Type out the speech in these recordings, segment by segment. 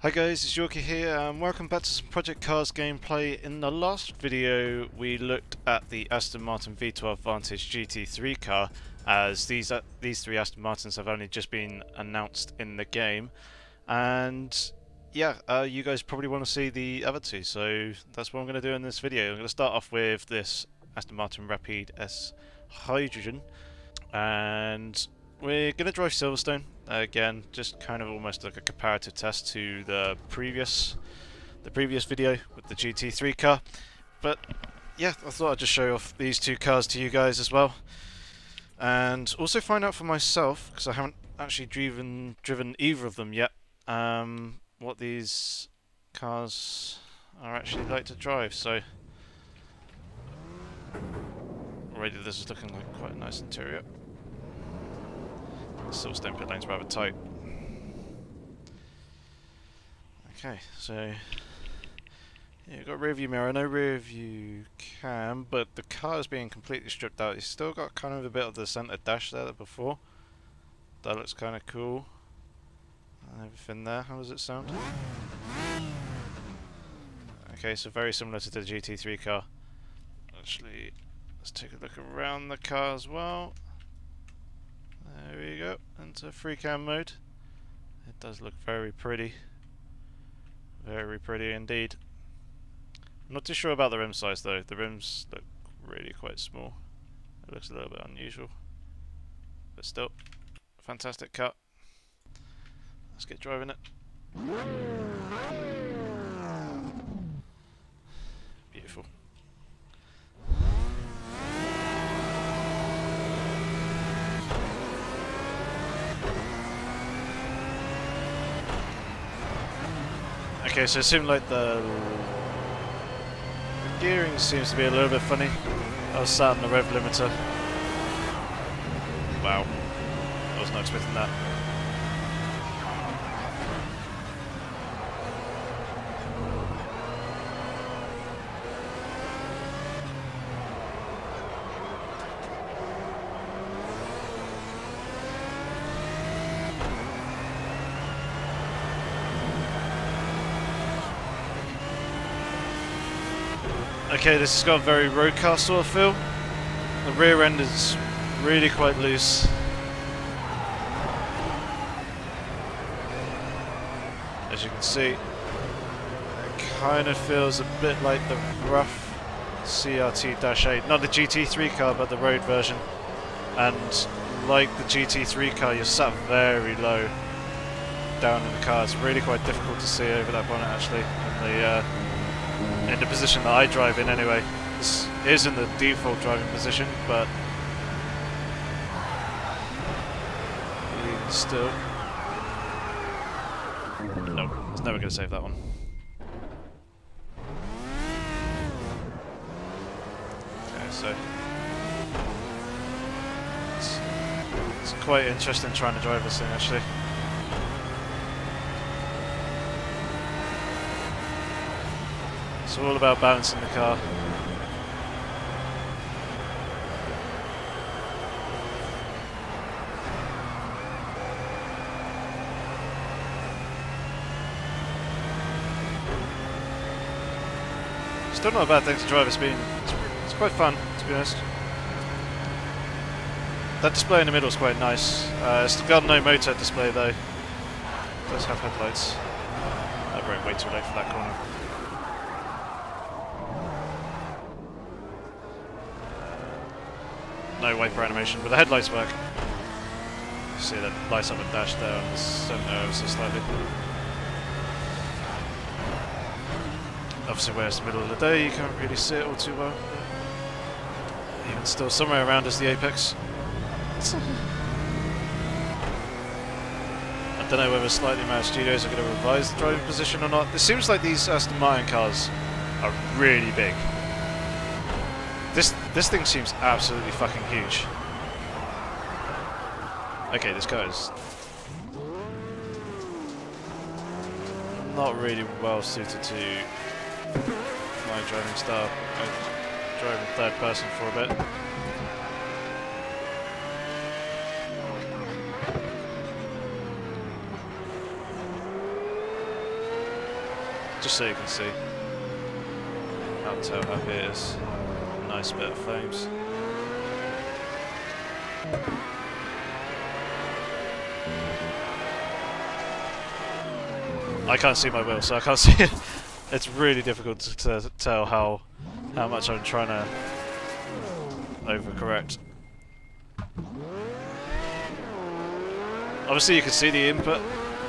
Hi guys, it's Yorkie here and welcome back to some Project Cars gameplay. In the last video we looked at the Aston Martin V12 Vantage GT3 car, as these three Aston Martins have only just been announced in the game, and yeah, you guys probably want to see the other two, so that's what I'm going to do in this video. I'm going to start off with this Aston Martin Rapide S Hydrogen, and we're going to drive Silverstone. Again, just kind of almost like a comparative test to the previous video with the GT3 car. But yeah, I thought I'd just show off these two cars to you guys as well, and also find out for myself, because I haven't actually driven either of them yet, what these cars are actually like to drive. So already this is looking like quite a nice interior. Silverstone pit lane's rather tight. Okay, so yeah, you've got rear view mirror, no rear view cam, but the car is being completely stripped out. It's still got kind of a bit of the centre dash there before. That looks kind of cool. And everything there, how does it sound? Okay, so very similar to the GT3 car. Actually, let's take a look around the car as well. There we go, into free cam mode. It does look very pretty. Very pretty indeed. I'm not too sure about the rim size though. The rims look really quite small. It looks a little bit unusual. But still, fantastic car. Let's get driving it. Beautiful. Okay, so it seemed like the gearing seems to be a little bit funny. I was sat on the rev limiter. Wow, I was not expecting that. Okay, this has got a very road car sort of feel. The rear end is really quite loose. As you can see, it kind of feels a bit like the rough CRT-8, not the GT3 car but the road version. And like the GT3 car, you're sat very low down in the car. It's really quite difficult to see over that bonnet actually. In the position that I drive in anyway. This isn't the default driving position, but even still. Nope, I was never going to save that one. Okay, so it's quite interesting trying to drive this thing actually. It's all about balancing the car. Still not a bad thing to drive. It's quite fun, to be honest. That display in the middle is quite nice. It's got no motor display though. It does have headlights. I brake way too late for that corner. No wiper animation, but the headlights work. You see that lights up and dash there on the center so slightly. Obviously where it's the middle of the day you can't really see it all too well. But even still, somewhere around is the apex. I don't know whether Slightly Mad Studios are going to revise the driving position or not. It seems like these Aston Martin cars are really big. This thing seems absolutely fucking huge. Okay, this car is not really well suited to my driving style. I drove in third person for a bit. just so you can see. Can't tell how happy it is. Nice bit of flames. I can't see my wheel, so I can't see it. It's really difficult to tell how much I'm trying to overcorrect. Obviously you can see the input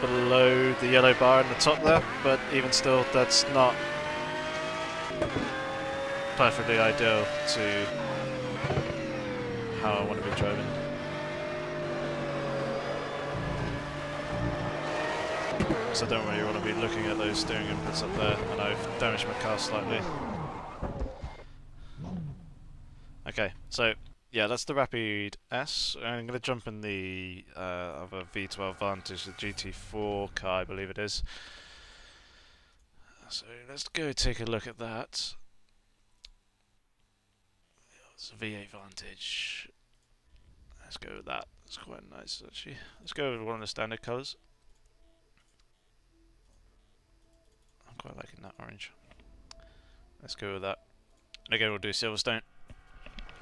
below the yellow bar in the top there, but even still that's not perfectly ideal to how I want to be driving. So I don't really want to be looking at those steering inputs up there, and I've damaged my car slightly. Okay, so yeah, that's the Rapide S. I'm going to jump in the other V12 Vantage, the GT4 car, I believe it is. So let's go take a look at that. It's a V8 Vantage. Let's go with that. It's quite nice actually. Let's go with one of the standard colours. I'm quite liking that orange. Let's go with that. And again, we'll do Silverstone.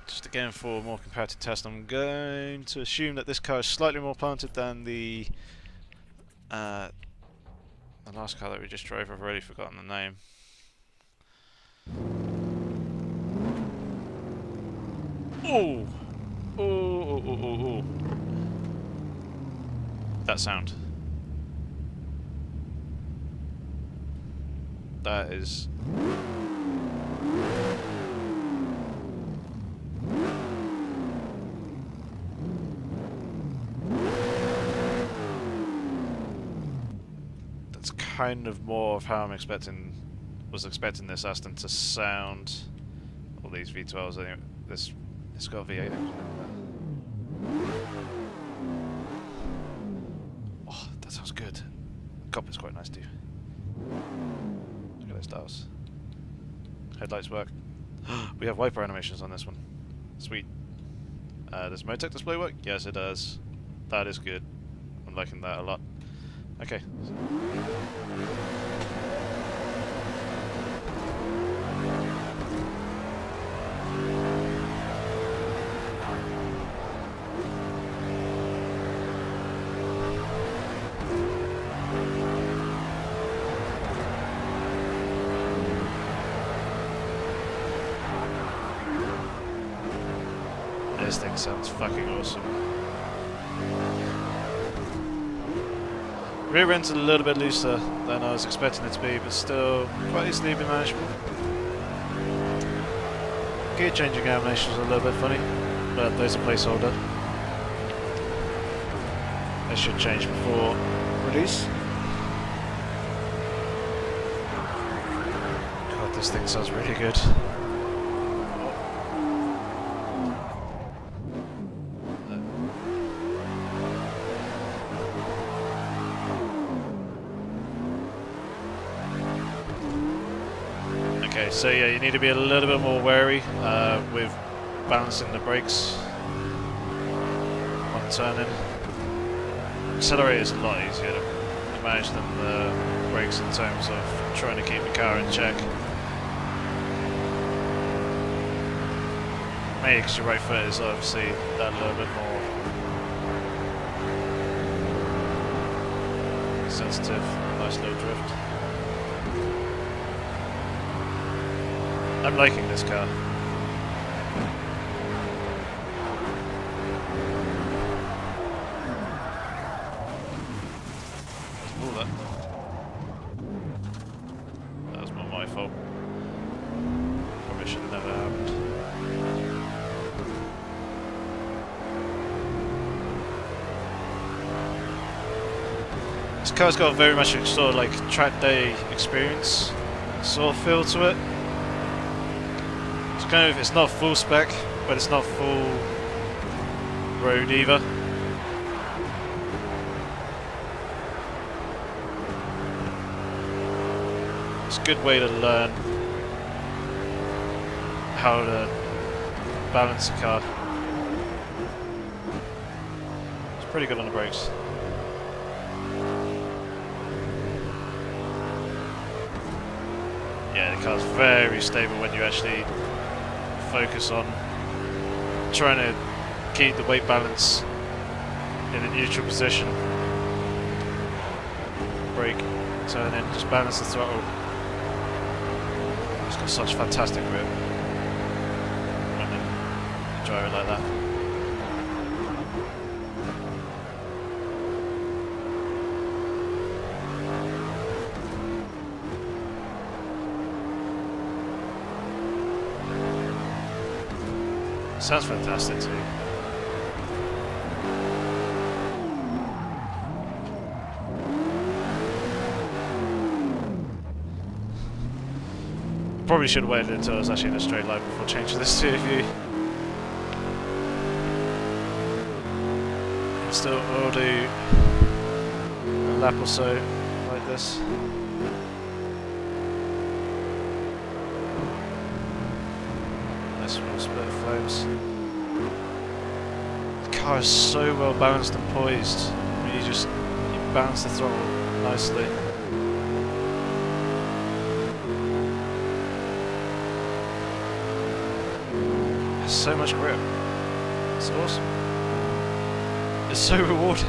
Just again for a more comparative test, I'm going to assume that this car is slightly more planted than the last car that we just drove. I've already forgotten the name. Oh! Oh! That sound. That is... That's kind of more of how was expecting this Aston to sound. All these V12s anyway. It's got a V8 engine in there. Oh, that sounds good. The cockpit's quite nice too. Look at those dials. Headlights work. We have wiper animations on this one. Sweet. Does Motec display work? Yes, it does. That is good. I'm liking that a lot. Okay. This thing sounds fucking awesome. Rear end's a little bit looser than I was expecting it to be, but still quite easily be manageable. Gear changing animation is a little bit funny, but there's a placeholder. It should change before release. God, this thing sounds really good. Okay, so yeah, you need to be a little bit more wary with balancing the brakes on turning. Accelerator is a lot easier to manage than the brakes in terms of trying to keep the car in check. Maybe because your right foot is obviously that little bit more sensitive. Nice little drift. I'm liking this car. That was not my fault. Probably should have never happened. This car's got very much a sort of like track day experience sort of feel to it. It's not full spec, but it's not full road either. It's a good way to learn how to balance a car. It's pretty good on the brakes. Yeah, the car's very stable when you actually focus on trying to keep the weight balance in a neutral position. Brake, turn in, just balance the throttle. It's got such fantastic grip when you drive it like that. Sounds fantastic too. Probably should have waited until I was actually in a straight line before changing this to view. Still, we'll do a lap or so like this. Nice little split of flames. The car is so well balanced and poised. I mean, you balance the throttle nicely. Has so much grip. It's awesome. It's so rewarding.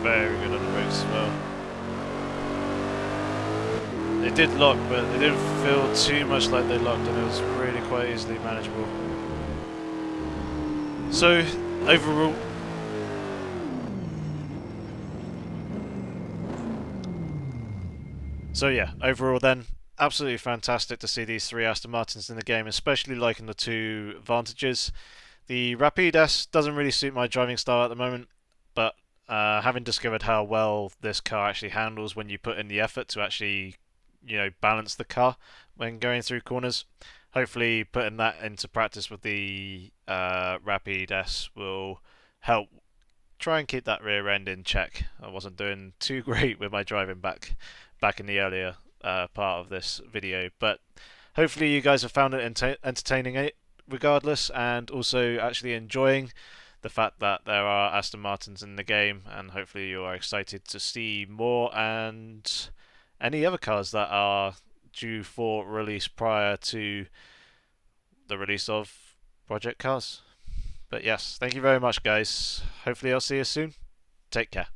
Very good on the brakes as well. They did lock, but they didn't feel too much like they locked, and it was really quite easily manageable. So, overall, then, absolutely fantastic to see these three Aston Martins in the game, especially liking the two Vantages. The Rapide S doesn't really suit my driving style at the moment, but having discovered how well this car actually handles when you put in the effort to actually, balance the car when going through corners, hopefully putting that into practice with the Rapide S will help try and keep that rear end in check. I wasn't doing too great with my driving back in the earlier part of this video, but hopefully you guys have found it entertaining regardless, and also actually enjoying the fact that there are Aston Martins in the game, and hopefully you are excited to see more and any other cars that are due for release prior to the release of Project Cars. But yes, thank you very much guys. Hopefully I'll see you soon. Take care.